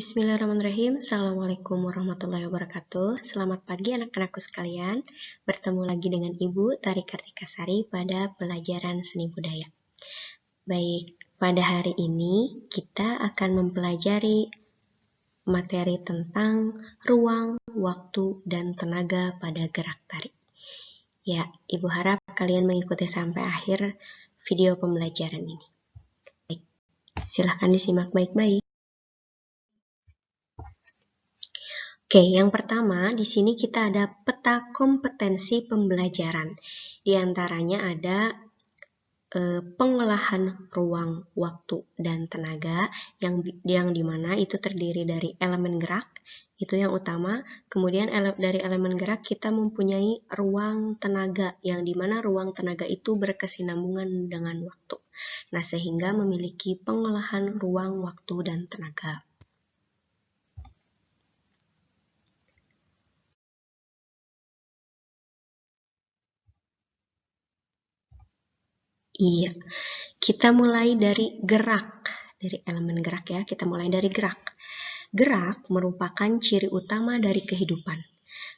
Bismillahirrahmanirrahim. Assalamualaikum warahmatullahi wabarakatuh. Selamat pagi anak-anakku sekalian. Bertemu lagi dengan Ibu Tari Kartikasari pada pelajaran seni budaya. Baik, pada hari ini kita akan mempelajari materi tentang ruang, waktu, dan tenaga pada gerak tari. Ya, Ibu harap kalian mengikuti sampai akhir video pembelajaran ini. Baik, silahkan disimak baik-baik. Oke, yang pertama di sini kita ada peta kompetensi pembelajaran. Di antaranya ada pengolahan ruang, waktu, dan tenaga yang dimana itu terdiri dari elemen gerak, itu yang utama. Kemudian dari elemen gerak kita mempunyai ruang tenaga, yang dimana ruang tenaga itu berkesinambungan dengan waktu. Nah, sehingga memiliki pengolahan ruang, waktu, dan tenaga. Iya, kita mulai dari gerak, dari elemen gerak ya, kita mulai dari gerak. Gerak merupakan ciri utama dari kehidupan.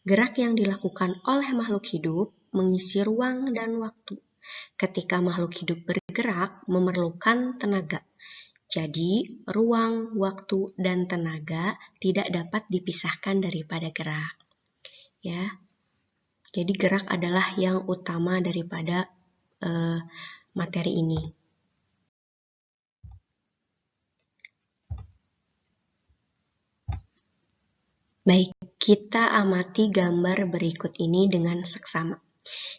Gerak yang dilakukan oleh makhluk hidup mengisi ruang dan waktu. Ketika makhluk hidup bergerak memerlukan tenaga. Jadi, ruang, waktu, dan tenaga tidak dapat dipisahkan daripada gerak. Ya. Jadi gerak adalah yang utama daripada materi ini. Baik, kita amati gambar berikut ini dengan seksama.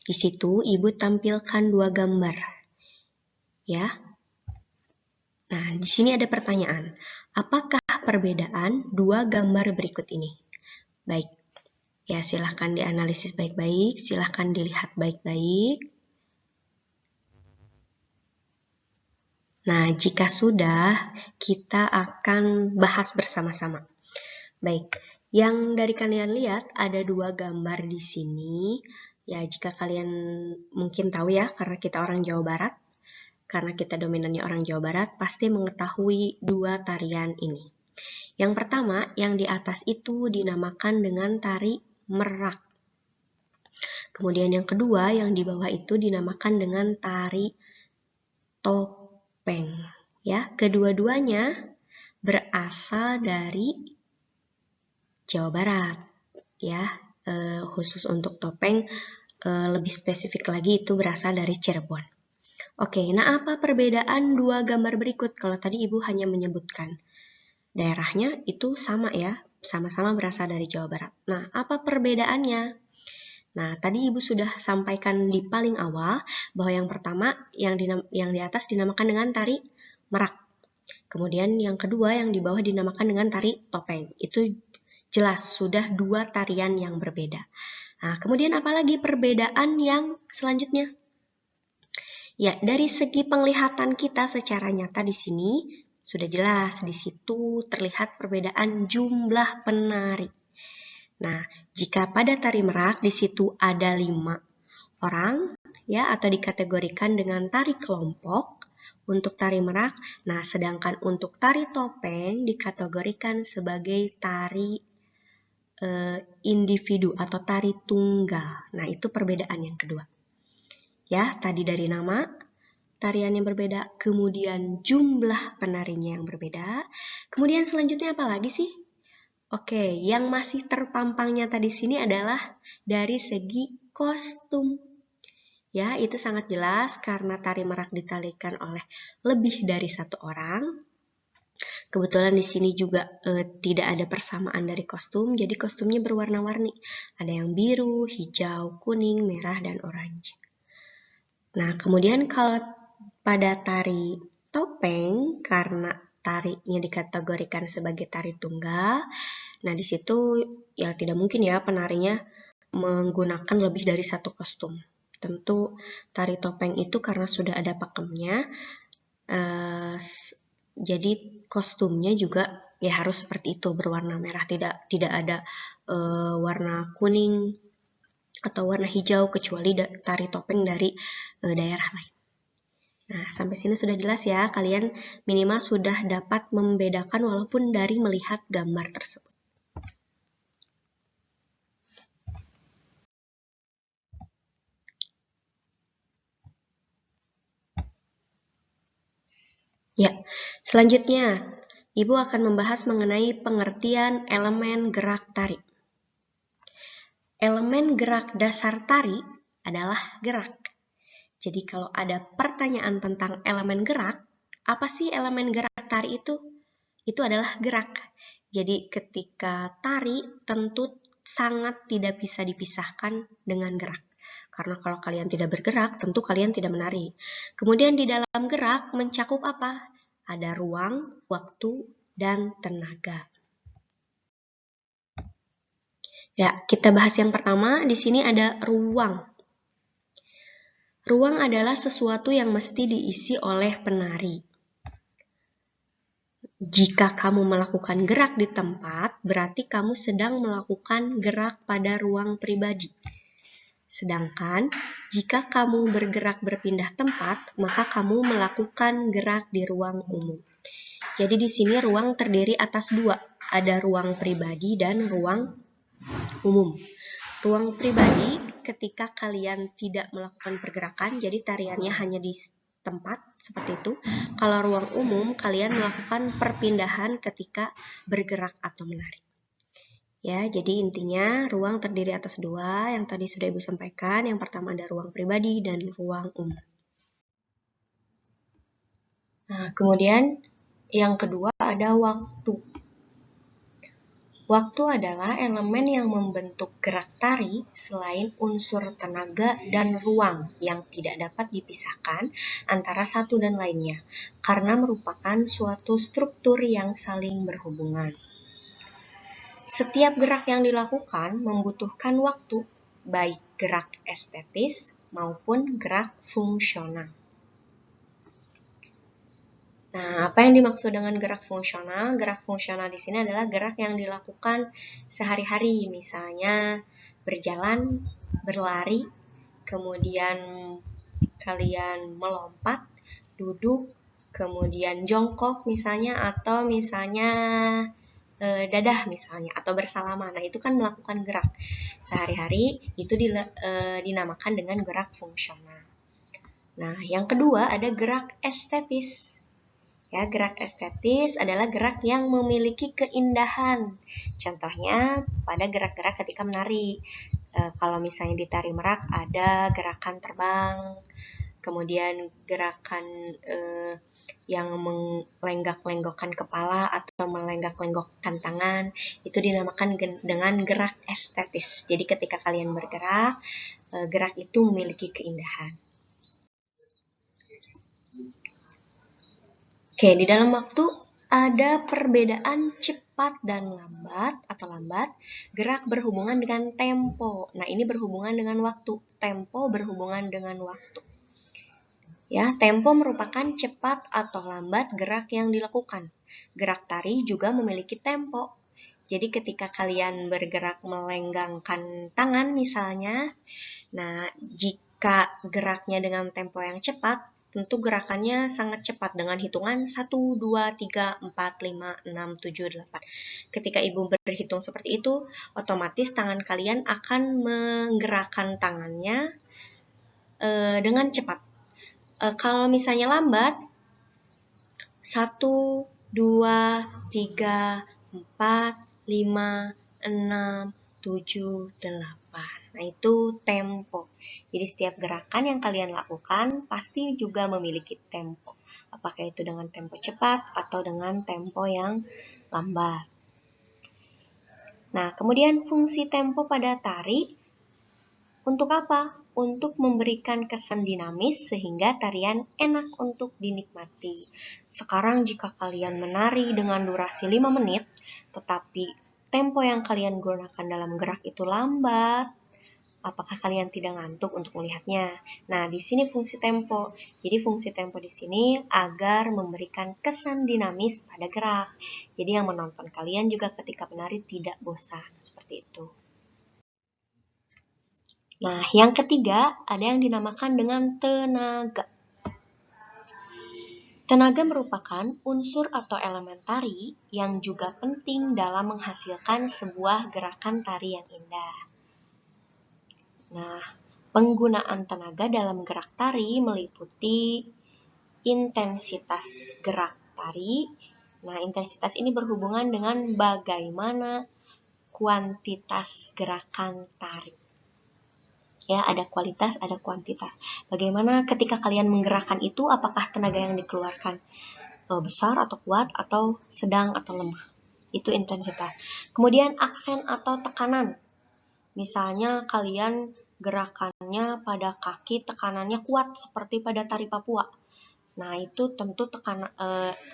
Di situ Ibu tampilkan dua gambar. Ya. Nah, di sini ada pertanyaan. Apakah perbedaan dua gambar berikut ini? Baik. Ya, silahkan dianalisis baik-baik, silahkan dilihat baik-baik. Nah, jika sudah, kita akan bahas bersama-sama. Baik, yang dari kalian lihat ada dua gambar di sini. Ya, jika kalian mungkin tahu ya, karena kita orang Jawa Barat, karena kita dominannya orang Jawa Barat, pasti mengetahui dua tarian ini. Yang pertama, yang di atas itu dinamakan dengan tari merak. Kemudian yang kedua, yang di bawah itu dinamakan dengan tari topeng. Ya, kedua-duanya berasal dari Jawa Barat. Ya, khusus untuk topeng lebih spesifik lagi itu berasal dari Cirebon. Oke, nah apa perbedaan dua gambar berikut? Kalau tadi Ibu hanya menyebutkan daerahnya itu sama ya, sama-sama berasal dari Jawa Barat. Nah, apa perbedaannya? Nah, tadi Ibu sudah sampaikan di paling awal bahwa yang pertama yang di atas dinamakan dengan tari merak. Kemudian yang kedua yang di bawah dinamakan dengan tari topeng. Itu jelas sudah dua tarian yang berbeda. Nah, kemudian apalagi perbedaan yang selanjutnya? Ya, dari segi penglihatan kita secara nyata di sini sudah jelas, di situ terlihat perbedaan jumlah penari. Nah, jika pada tari merak di situ ada 5 orang ya, atau dikategorikan dengan tari kelompok untuk tari merak. Nah, sedangkan untuk tari topeng dikategorikan sebagai tari individu atau tari tunggal. Nah, itu perbedaan yang kedua. Ya, tadi dari nama tarian yang berbeda, kemudian jumlah penarinya yang berbeda. Kemudian selanjutnya apa lagi sih? Oke, yang masih terpampang nyata di sini adalah dari segi kostum. Ya, itu sangat jelas karena tari merak ditarikan oleh lebih dari satu orang. Kebetulan di sini juga tidak ada persamaan dari kostum, jadi kostumnya berwarna-warni. Ada yang biru, hijau, kuning, merah, dan oranye. Nah, kemudian kalau pada tari topeng, karena tarinya dikategorikan sebagai tari tunggal, nah di situ ya tidak mungkin ya penarinya menggunakan lebih dari satu kostum. Tentu tari topeng itu karena sudah ada pakemnya, jadi kostumnya juga ya harus seperti itu, berwarna merah, tidak ada warna kuning atau warna hijau kecuali tari topeng dari daerah lain. Nah, sampai sini sudah jelas ya, kalian minimal sudah dapat membedakan walaupun dari melihat gambar tersebut. Ya, selanjutnya Ibu akan membahas mengenai pengertian elemen gerak tarik. Elemen gerak dasar tari adalah gerak. Jadi kalau ada pertanyaan tentang elemen gerak, apa sih elemen gerak tari itu? Itu adalah gerak. Jadi ketika tari tentu sangat tidak bisa dipisahkan dengan gerak. Karena kalau kalian tidak bergerak, tentu kalian tidak menari. Kemudian di dalam gerak mencakup apa? Ada ruang, waktu, dan tenaga. Ya, kita bahas yang pertama. Di sini ada ruang. Ruang adalah sesuatu yang mesti diisi oleh penari. Jika kamu melakukan gerak di tempat, berarti kamu sedang melakukan gerak pada ruang pribadi. Sedangkan, jika kamu bergerak berpindah tempat, maka kamu melakukan gerak di ruang umum. Jadi di sini ruang terdiri atas dua, ada ruang pribadi dan ruang umum. Ruang pribadi ketika kalian tidak melakukan pergerakan, jadi tariannya hanya di tempat seperti itu. Kalau ruang umum, kalian melakukan perpindahan ketika bergerak atau menari. Ya, jadi intinya ruang terdiri atas dua yang tadi sudah Ibu sampaikan. Yang pertama ada ruang pribadi dan ruang umum. Nah, kemudian yang kedua ada waktu. Waktu adalah elemen yang membentuk gerak tari selain unsur tenaga dan ruang yang tidak dapat dipisahkan antara satu dan lainnya, karena merupakan suatu struktur yang saling berhubungan. Setiap gerak yang dilakukan membutuhkan waktu, baik gerak estetis maupun gerak fungsional. Nah, apa yang dimaksud dengan gerak fungsional? Gerak fungsional di sini adalah gerak yang dilakukan sehari-hari, misalnya berjalan, berlari, kemudian kalian melompat, duduk, kemudian jongkok misalnya, atau misalnya dadah misalnya, atau bersalaman. Nah, itu kan melakukan gerak sehari-hari, itu dinamakan dengan gerak fungsional. Nah, yang kedua ada gerak estetis. Ya, gerak estetis adalah gerak yang memiliki keindahan. Contohnya pada gerak-gerak ketika menari. Kalau misalnya di tari merak ada gerakan terbang, kemudian gerakan yang melenggak-lenggokkan kepala atau melenggak-lenggokkan tangan, itu dinamakan dengan gerak estetis. Jadi ketika kalian bergerak, gerak itu memiliki keindahan. Oke, di dalam waktu ada perbedaan cepat dan lambat atau lambat. Gerak berhubungan dengan tempo. Nah, ini berhubungan dengan waktu. Tempo berhubungan dengan waktu. Ya, tempo merupakan cepat atau lambat gerak yang dilakukan. Gerak tari juga memiliki tempo. Jadi ketika kalian bergerak melenggangkan tangan misalnya, nah jika geraknya dengan tempo yang cepat, tentu gerakannya sangat cepat dengan hitungan 1, 2, 3, 4, 5, 6, 7, 8. Ketika Ibu berhitung seperti itu, otomatis tangan kalian akan menggerakkan tangannya dengan cepat. Kalau misalnya lambat, 1, 2, 3, 4, 5, 6, 7, 8. Nah, itu tempo. Jadi setiap gerakan yang kalian lakukan pasti juga memiliki tempo. Apakah itu dengan tempo cepat atau dengan tempo yang lambat. Nah, kemudian fungsi tempo pada tari untuk apa? Untuk memberikan kesan dinamis sehingga tarian enak untuk dinikmati. Sekarang jika kalian menari dengan durasi 5 menit, tetapi tempo yang kalian gunakan dalam gerak itu lambat, apakah kalian tidak ngantuk untuk melihatnya? Nah, di sini fungsi tempo. Jadi fungsi tempo di sini agar memberikan kesan dinamis pada gerak. Jadi yang menonton kalian juga ketika menari tidak bosan, seperti itu. Nah, yang ketiga ada yang dinamakan dengan tenaga. Tenaga merupakan unsur atau elemen tari yang juga penting dalam menghasilkan sebuah gerakan tari yang indah. Nah, penggunaan tenaga dalam gerak tari meliputi intensitas gerak tari. Nah, intensitas ini berhubungan dengan bagaimana kuantitas gerakan tari. Ya, ada kualitas, ada kuantitas. Bagaimana ketika kalian menggerakkan itu, apakah tenaga yang dikeluarkan besar atau kuat, atau sedang atau lemah? Itu intensitas. Kemudian aksen atau tekanan. Misalnya kalian gerakannya pada kaki, tekanannya kuat seperti pada tari Papua. Nah, itu tentu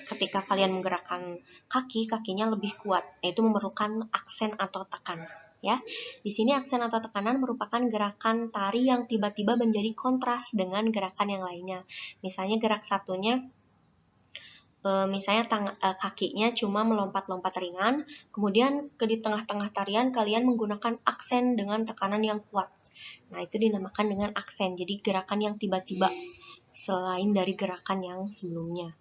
ketika kalian menggerakkan kakinya lebih kuat, yaitu memerlukan aksen atau tekanan. Ya, di sini aksen atau tekanan merupakan gerakan tari yang tiba-tiba menjadi kontras dengan gerakan yang lainnya. Misalnya gerak satunya, misalnya kakinya cuma melompat-lompat ringan, kemudian di tengah-tengah tarian kalian menggunakan aksen dengan tekanan yang kuat. Nah, itu dinamakan dengan aksen. Jadi gerakan yang tiba-tiba selain dari gerakan yang sebelumnya.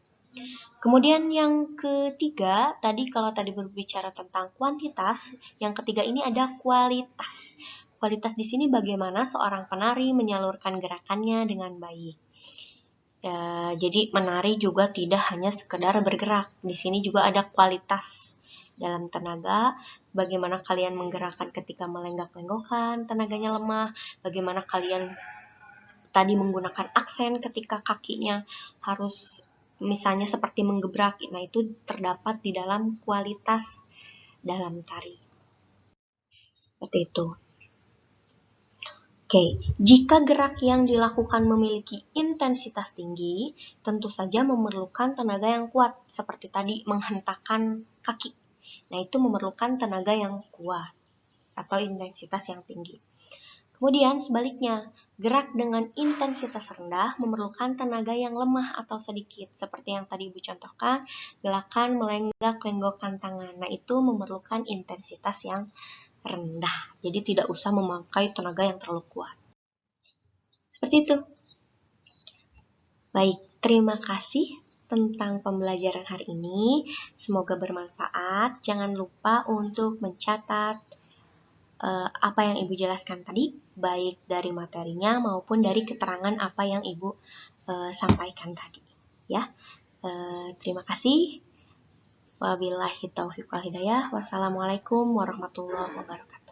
Kemudian yang ketiga, kalau tadi berbicara tentang kuantitas, yang ketiga ini ada kualitas. Kualitas di sini bagaimana seorang penari menyalurkan gerakannya dengan baik. Jadi menari juga tidak hanya sekedar bergerak. Di sini juga ada kualitas dalam tenaga, bagaimana kalian menggerakkan ketika melenggak-lenggokkan, tenaganya lemah, bagaimana kalian tadi menggunakan aksen ketika kakinya harus misalnya seperti menggebrak. Nah, itu terdapat di dalam kualitas dalam tari. Seperti itu. Oke, jika gerak yang dilakukan memiliki intensitas tinggi, tentu saja memerlukan tenaga yang kuat, seperti tadi menghentakkan kaki. Nah, itu memerlukan tenaga yang kuat atau intensitas yang tinggi. Kemudian sebaliknya, gerak dengan intensitas rendah memerlukan tenaga yang lemah atau sedikit, seperti yang tadi Ibu contohkan, gerakan melenggak-lenggokkan tangan. Nah, itu memerlukan intensitas yang rendah, jadi tidak usah memakai tenaga yang terlalu kuat. Seperti itu. Baik, terima kasih tentang pembelajaran hari ini. Semoga bermanfaat. Jangan lupa untuk mencatat apa yang Ibu jelaskan tadi, baik dari materinya maupun dari keterangan apa yang Ibu sampaikan tadi. Ya, terima kasih. Wabillahi taufiq wal hidayah. Wassalamualaikum warahmatullahi wabarakatuh.